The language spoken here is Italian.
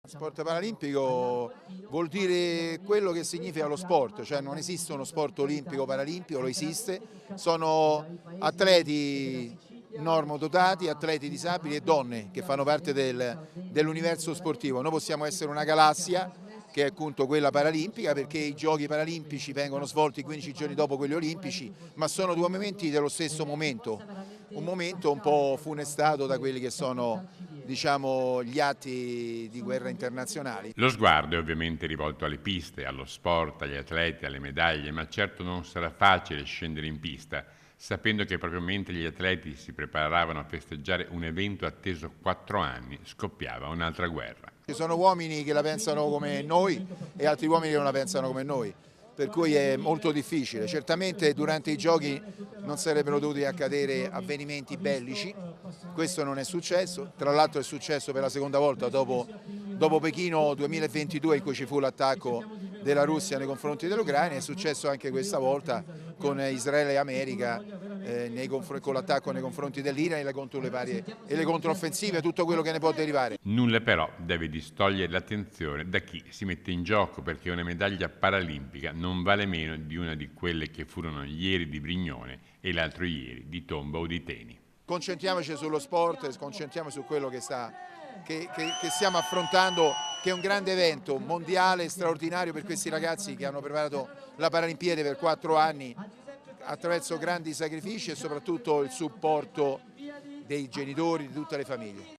Sport paralimpico vuol dire quello che significa lo sport, cioè non esiste uno sport olimpico o paralimpico, lo esiste, sono atleti normodotati, atleti disabili e donne che fanno parte dell'universo sportivo. Noi possiamo essere una galassia che è appunto quella paralimpica, perché i giochi paralimpici vengono svolti 15 giorni dopo quelli olimpici, ma sono due momenti dello stesso momento, un momento un po' funestato da quelli che sono, diciamo, gli atti di guerra internazionali. Lo sguardo è ovviamente rivolto alle piste, allo sport, agli atleti, alle medaglie, ma certo non sarà facile scendere in pista, sapendo che proprio mentre gli atleti si preparavano a festeggiare un evento atteso 4 anni, scoppiava un'altra guerra. Ci sono uomini che la pensano come noi e altri uomini che non la pensano come noi, per cui è molto difficile. Certamente durante i giochi non sarebbero dovuti accadere avvenimenti bellici, questo non è successo, tra l'altro è successo per la seconda volta dopo Pechino 2022 in cui ci fu l'attacco della Russia nei confronti dell'Ucraina, è successo anche questa volta con Israele e America con l'attacco nei confronti dell'Iran e le controffensive, tutto quello che ne può derivare. Nulla però deve distogliere l'attenzione da chi si mette in gioco, perché una medaglia paralimpica non vale meno di una di quelle che furono ieri di Brignone e l'altro ieri di Tomba o di Teni. Concentriamoci sullo sport, concentriamoci su quello che stiamo affrontando, che è un grande evento mondiale straordinario per questi ragazzi che hanno preparato la Paralimpiade per 4 anni attraverso grandi sacrifici e soprattutto il supporto dei genitori, di tutte le famiglie.